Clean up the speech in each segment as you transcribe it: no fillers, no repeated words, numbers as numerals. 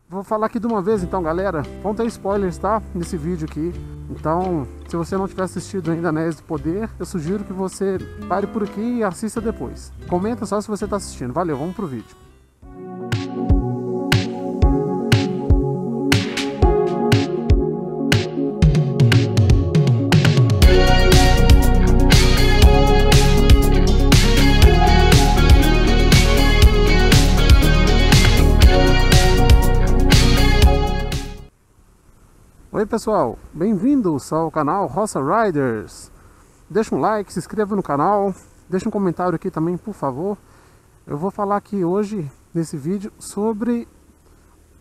Vou falar aqui de uma vez então, galera. Vão ter spoilers, tá? Nesse vídeo aqui. Então, se você não tiver assistido ainda Anéis do Poder, eu sugiro que você pare por aqui e assista depois. Comenta só se você tá assistindo. Valeu, vamos pro vídeo. Oi pessoal, bem-vindos ao canal Roça Riders. Deixa um like, se inscreva no canal, deixa um comentário aqui também, por favor. Eu vou falar aqui hoje, nesse vídeo, sobre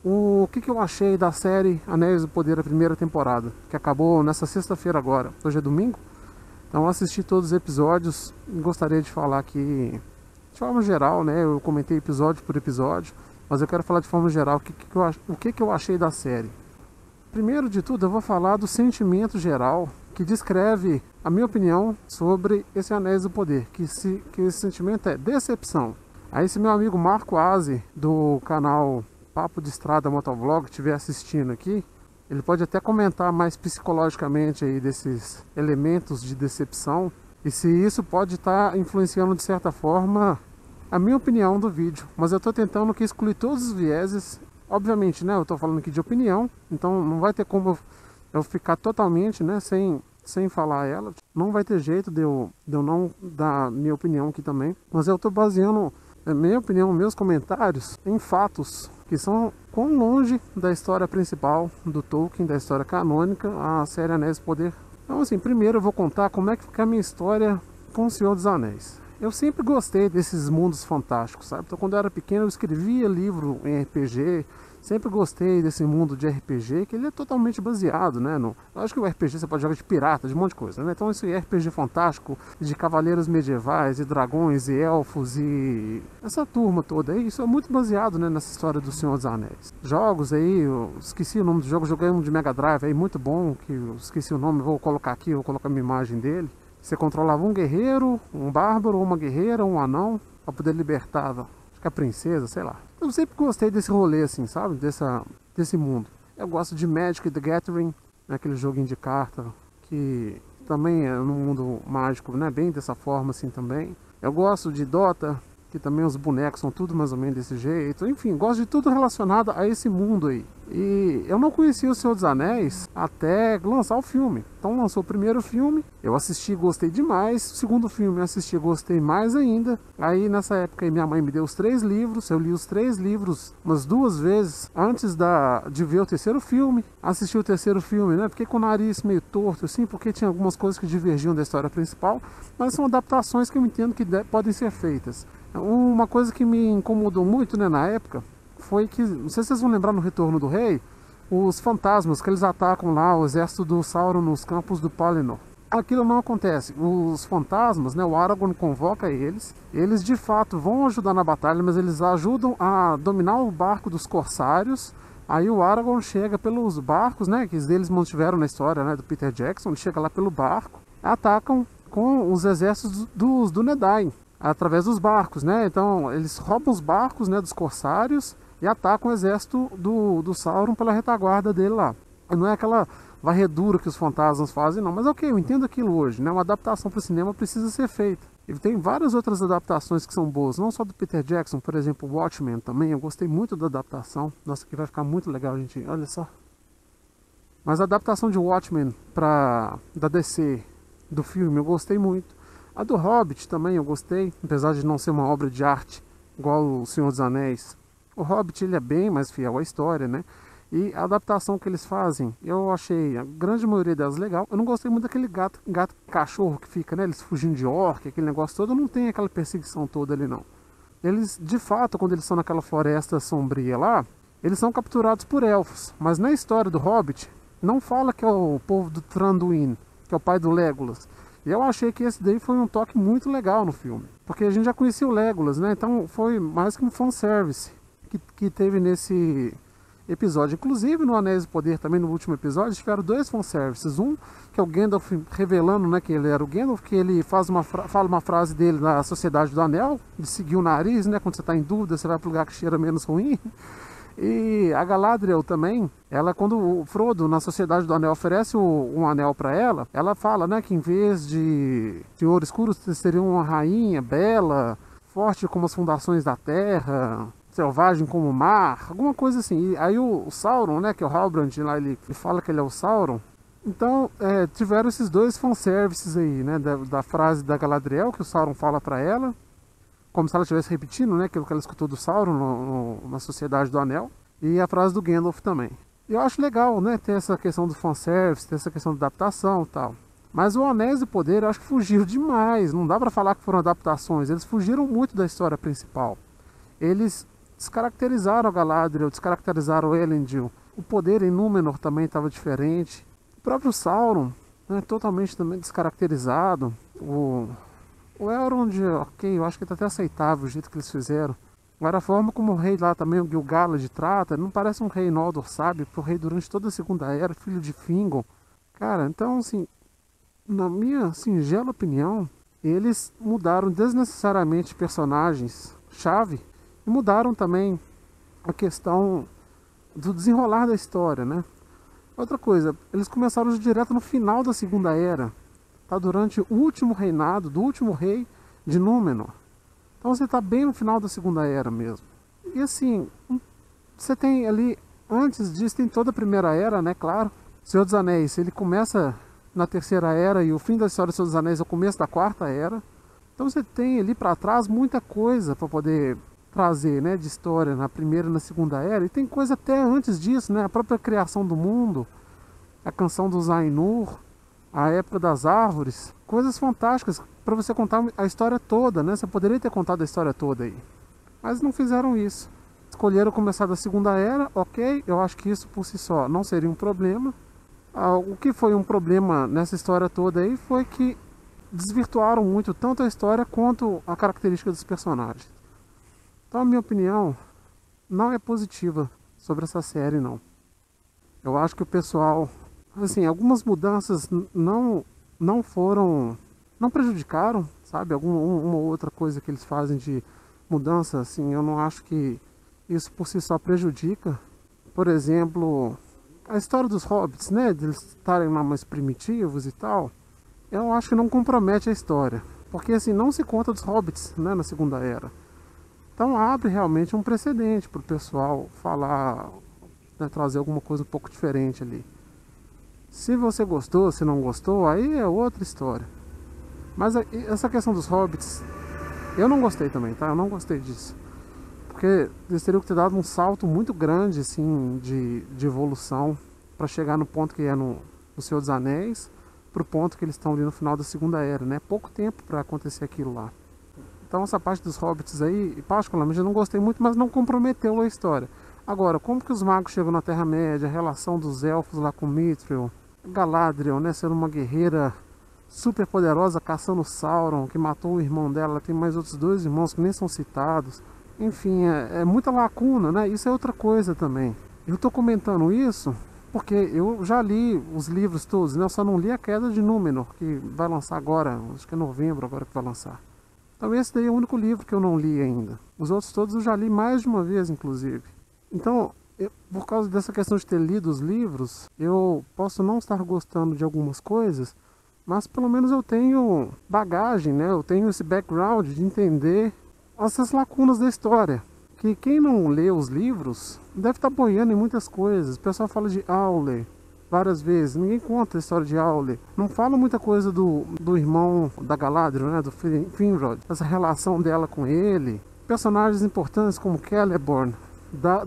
o que eu achei da série Anéis do Poder, a primeira temporada, que acabou nessa sexta-feira agora. Hoje é domingo, então eu assisti todos os episódios e gostaria de falar aqui de forma geral, né? Eu comentei episódio por episódio, mas eu quero falar de forma geral o que eu achei da série. Primeiro de tudo, eu vou falar do sentimento geral que descreve a minha opinião sobre esse Anéis do Poder, que esse sentimento é decepção. Aí se meu amigo Marco Aze, do canal Papo de Estrada Motovlog, estiver assistindo aqui, ele pode até comentar mais psicologicamente aí desses elementos de decepção, e se isso pode estar influenciando de certa forma a minha opinião do vídeo. Mas eu estou tentando que excluir todos os vieses. Obviamente, né, eu estou falando aqui de opinião, então não vai ter como eu ficar totalmente, né, sem falar ela. Não vai ter jeito de eu não dar minha opinião aqui também. Mas eu estou baseando a minha opinião, meus comentários, em fatos que são quão longe da história principal do Tolkien, da história canônica, a série Anéis do Poder. Então assim, primeiro eu vou contar como é que fica a minha história com O Senhor dos Anéis. Eu sempre gostei desses mundos fantásticos, sabe? Então quando eu era pequeno eu escrevia livro em RPG, sempre gostei desse mundo de RPG, que ele é totalmente baseado, né? Eu acho que o RPG você pode jogar de pirata, de um monte de coisa, né? Então esse RPG fantástico, de cavaleiros medievais, e dragões, e elfos, e essa turma toda aí, isso é muito baseado, né, nessa história do Senhor dos Anéis. Jogos aí, eu esqueci o nome do jogo, joguei um de Mega Drive aí, muito bom, que eu esqueci o nome, vou colocar aqui, vou colocar uma imagem dele. Você controlava um guerreiro, um bárbaro, uma guerreira, um anão, para poder libertar, acho que a princesa, sei lá. Eu sempre gostei desse rolê assim, sabe? Desse mundo. Eu gosto de Magic the Gathering, né? Aquele joguinho de carta, que também é num mundo mágico, né? Bem dessa forma assim também. Eu gosto de Dota, que também os bonecos são tudo mais ou menos desse jeito. Enfim, gosto de tudo relacionado a esse mundo aí. E eu não conhecia O Senhor dos Anéis até lançar o filme. Então lançou o primeiro filme, eu assisti, gostei demais. O segundo filme eu assisti, gostei mais ainda. Aí nessa época minha mãe me deu os 3 livros. Eu li os 3 livros umas 2 vezes antes de ver o terceiro filme. Assisti o terceiro filme, né? Fiquei com o nariz meio torto assim, porque tinha algumas coisas que divergiam da história principal. Mas são adaptações que eu entendo que podem ser feitas. Uma coisa que me incomodou muito, né, na época, foi que, não sei se vocês vão lembrar no Retorno do Rei, os fantasmas que eles atacam lá, o exército do Sauron nos campos do Pelennor. Aquilo não acontece. Os fantasmas, né, o Aragorn convoca eles de fato vão ajudar na batalha, mas eles ajudam a dominar o barco dos corsários. Aí o Aragorn chega pelos barcos, né, que eles mantiveram na história, né, do Peter Jackson. Ele chega lá pelo barco, atacam com os exércitos dos Dúnedain, através dos barcos, né? Então eles roubam os barcos, né, dos corsários e atacam o exército do Sauron pela retaguarda dele lá. Não é aquela varredura que os fantasmas fazem, não. Mas ok, eu entendo aquilo hoje, né? Uma adaptação para o cinema precisa ser feita. E tem várias outras adaptações que são boas, não só do Peter Jackson, por exemplo, Watchmen também. Eu gostei muito da adaptação. Nossa, que vai ficar muito legal, gente. Olha só. Mas a adaptação de Watchmen da DC, do filme, eu gostei muito. A do Hobbit também eu gostei, apesar de não ser uma obra de arte igual O Senhor dos Anéis. O Hobbit ele é bem mais fiel à história, né? E a adaptação que eles fazem, eu achei a grande maioria delas legal. Eu não gostei muito daquele gato cachorro que fica, né? Eles fugindo de orc, aquele negócio todo. Não tem aquela perseguição toda ali, não. Eles, de fato, quando eles estão naquela floresta sombria lá, eles são capturados por elfos. Mas na história do Hobbit, não fala que é o povo do Thranduil, que é o pai do Legolas. E eu achei que esse daí foi um toque muito legal no filme. Porque a gente já conhecia o Legolas, né? Então foi mais que um fanservice que teve nesse episódio. Inclusive no Anéis do Poder, também no último episódio, tiveram 2 fanservices. Um, que é o Gandalf revelando, né, que ele era o Gandalf, que ele fala uma frase dele na Sociedade do Anel, de seguir o nariz, né? Quando você está em dúvida, você vai para o lugar que cheira menos ruim. E a Galadriel também, ela quando o Frodo na Sociedade do Anel oferece um anel para ela, ela fala, né, que em vez de ouro escuro seria uma rainha bela, forte como as fundações da terra, selvagem como o mar, alguma coisa assim. E aí o Sauron, né, que é o Halbrand lá, ele fala que ele é o Sauron. Então tiveram esses dois fanservices aí, né, da frase da Galadriel que o Sauron fala para ela, como se ela estivesse repetindo, né, aquilo que ela escutou do Sauron na Sociedade do Anel, e a frase do Gandalf também. E eu acho legal, né, ter essa questão do fanservice, ter essa questão da adaptação e tal. Mas o Anéis do Poder eu acho que fugiu demais, não dá pra falar que foram adaptações, eles fugiram muito da história principal. Eles descaracterizaram a Galadriel, descaracterizaram o Elendil. O poder em Númenor também estava diferente. O próprio Sauron, né, totalmente também descaracterizado. O Elrond, ok, eu acho que tá até aceitável o jeito que eles fizeram. Agora a forma como o rei lá também, o Gil-galad, trata, não parece um rei Noldor, sabe? Porque o rei durante toda a Segunda Era, filho de Fingon. Cara, então assim, na minha singela opinião, eles mudaram desnecessariamente personagens-chave e mudaram também a questão do desenrolar da história, né? Outra coisa, eles começaram direto no final da Segunda Era. Tá durante o último reinado do último rei de Númenor. Então você está bem no final da Segunda Era mesmo. E assim, você tem ali, antes disso, tem toda a Primeira Era, né, claro. Senhor dos Anéis, ele começa na Terceira Era e o fim da história do Senhor dos Anéis é o começo da Quarta Era. Então você tem ali para trás muita coisa para poder trazer, né, de história na Primeira e na Segunda Era. E tem coisa até antes disso, né, a própria criação do mundo, a canção dos Ainur, a época das árvores, coisas fantásticas para você contar a história toda, né? Você poderia ter contado a história toda aí, mas não fizeram isso. Escolheram começar da Segunda Era, ok, eu acho que isso por si só não seria um problema. O que foi um problema nessa história toda aí foi que desvirtuaram muito tanto a história quanto a característica dos personagens. Então a minha opinião não é positiva sobre essa série, não. Eu acho que o pessoal, assim, algumas mudanças não foram, não prejudicaram, sabe? Uma ou outra coisa que eles fazem de mudança, assim, eu não acho que isso por si só prejudica. Por exemplo, a história dos hobbits, né? De eles estarem lá mais primitivos e tal, eu acho que não compromete a história. Porque assim, não se conta dos hobbits, né, na Segunda Era. Então abre realmente um precedente para o pessoal falar, né, trazer alguma coisa um pouco diferente ali. Se você gostou, se não gostou, aí é outra história. Mas essa questão dos hobbits, eu não gostei também, tá? Eu não gostei disso. Porque eles teriam que ter dado um salto muito grande, assim, de evolução para chegar no ponto que é no Senhor dos Anéis, pro ponto que eles estão ali no final da Segunda Era, né? Pouco tempo para acontecer aquilo lá. Então essa parte dos hobbits aí, particularmente eu não gostei muito, mas não comprometeu a história. Agora, como que os magos chegam na Terra-média, a relação dos elfos lá com Mithril, Galadriel, né, sendo uma guerreira super poderosa, caçando Sauron, que matou o irmão dela, ela tem mais outros dois irmãos que nem são citados. Enfim, é muita lacuna, né? Isso é outra coisa também. Eu tô comentando isso porque eu já li os livros todos, né? Eu só não li A Queda de Númenor, que vai lançar agora, acho que é novembro agora que vai lançar. Então esse daí é o único livro que eu não li ainda. Os outros todos eu já li mais de uma vez, inclusive. Então, por causa dessa questão de ter lido os livros, eu posso não estar gostando de algumas coisas, mas pelo menos eu tenho bagagem, né? Eu tenho esse background de entender essas lacunas da história. Que quem não lê os livros deve estar boiando em muitas coisas. O pessoal fala de Aule várias vezes, ninguém conta a história de Aule. Não fala muita coisa do irmão da Galadriel, né? Do Finrod, essa relação dela com ele. Personagens importantes como Celeborn,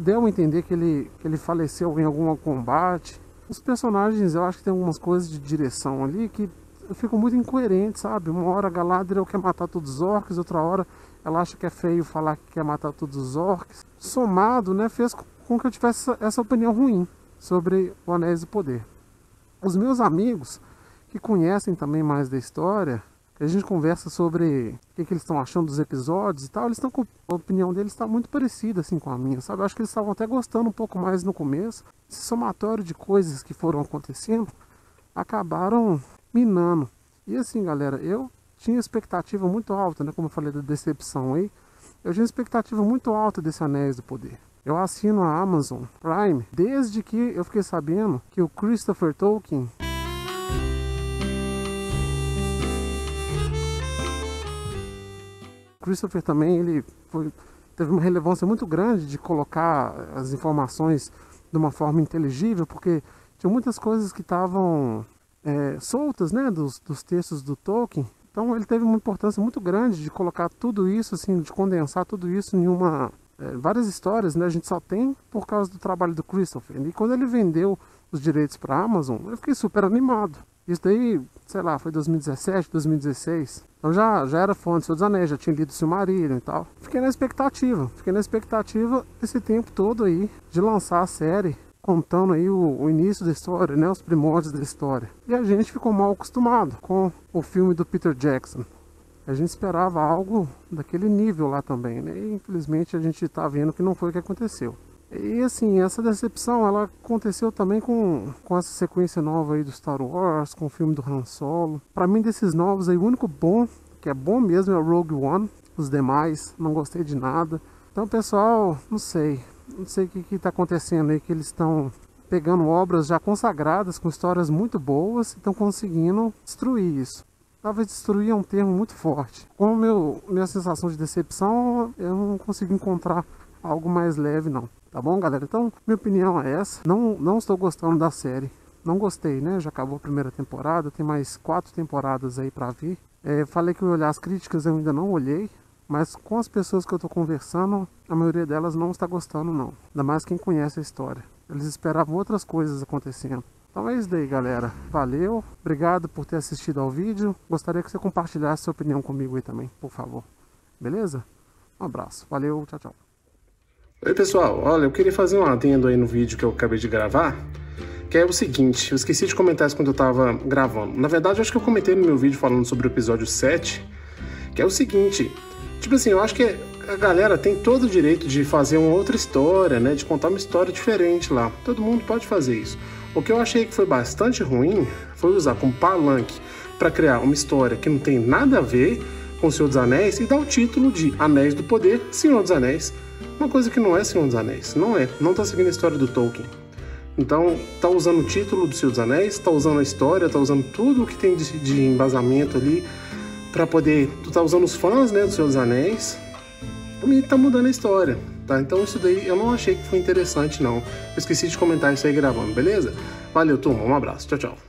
deu a entender que ele faleceu em algum combate. Os personagens, eu acho que tem algumas coisas de direção ali que ficam muito incoerentes, sabe? Uma hora a Galadriel quer matar todos os orcs, outra hora ela acha que é feio falar que quer matar todos os orcs. Somado, né, fez com que eu tivesse essa opinião ruim sobre o Anéis do Poder. Os meus amigos, que conhecem também mais da história, a gente conversa sobre o que eles estão achando dos episódios e tal, eles estão com a opinião deles está muito parecida assim com a minha, sabe? Eu acho que eles estavam até gostando um pouco mais no começo. Esse somatório de coisas que foram acontecendo acabaram minando. E assim, galera, eu tinha expectativa muito alta, né? Como eu falei da decepção aí, eu tinha expectativa muito alta desse Anéis do Poder. Eu assino a Amazon Prime desde que eu fiquei sabendo que o Christopher Tolkien também, ele teve uma relevância muito grande de colocar as informações de uma forma inteligível, porque tinha muitas coisas que estavam soltas, né, dos textos do Tolkien. Então ele teve uma importância muito grande de colocar tudo isso, assim, de condensar tudo isso em várias histórias, né, a gente só tem por causa do trabalho do Christopher. E quando ele vendeu os direitos para a Amazon, eu fiquei super animado. Isso daí, sei lá, foi 2017, 2016. Então já era fã de Senhor dos Anéis, já tinha lido Silmarillion e tal. Fiquei na expectativa esse tempo todo aí de lançar a série, contando aí o início da história, né, os primórdios da história. E a gente ficou mal acostumado com o filme do Peter Jackson. A gente esperava algo daquele nível lá também, né? E infelizmente a gente tá vendo que não foi o que aconteceu. E assim, essa decepção, ela aconteceu também com essa sequência nova aí do Star Wars, com o filme do Han Solo. Pra mim, desses novos aí, o único bom, que é bom mesmo, é o Rogue One. Os demais, não gostei de nada. Então, pessoal, não sei o que tá acontecendo aí, que eles estão pegando obras já consagradas, com histórias muito boas, e estão conseguindo destruir isso. Talvez destruir é um termo muito forte. Com minha sensação de decepção, eu não consigo encontrar algo mais leve, não. Tá bom, galera? Então, minha opinião é essa. Não estou gostando da série. Não gostei, né? Já acabou a primeira temporada. Tem mais 4 temporadas aí pra vir. Falei que eu ia olhar as críticas, eu ainda não olhei. Mas com as pessoas que eu tô conversando, a maioria delas não está gostando, não. Ainda mais quem conhece a história. Eles esperavam outras coisas acontecendo. Então é isso daí, galera. Valeu. Obrigado por ter assistido ao vídeo. Gostaria que você compartilhasse sua opinião comigo aí também, por favor. Beleza? Um abraço. Valeu. Tchau, tchau. Oi pessoal, olha, eu queria fazer um adendo aí no vídeo que eu acabei de gravar, que é o seguinte, eu esqueci de comentar isso quando eu tava gravando. Na verdade, eu acho que eu comentei no meu vídeo falando sobre o episódio 7, que é o seguinte, tipo assim, eu acho que a galera tem todo o direito de fazer uma outra história, né, de contar uma história diferente lá. Todo mundo pode fazer isso. O que eu achei que foi bastante ruim foi usar como palanque para criar uma história que não tem nada a ver com o Senhor dos Anéis e dar o título de Anéis do Poder, Senhor dos Anéis. Uma coisa que não é Senhor dos Anéis, não tá seguindo a história do Tolkien. Então, tá usando o título do Senhor dos Anéis, tá usando a história, tá usando tudo o que tem de embasamento ali pra poder... Tu tá usando os fãs, né, do Senhor dos Anéis e tá mudando a história, tá? Então isso daí eu não achei que foi interessante, não. Eu esqueci de comentar isso aí gravando, beleza? Valeu, turma, um abraço, tchau, tchau.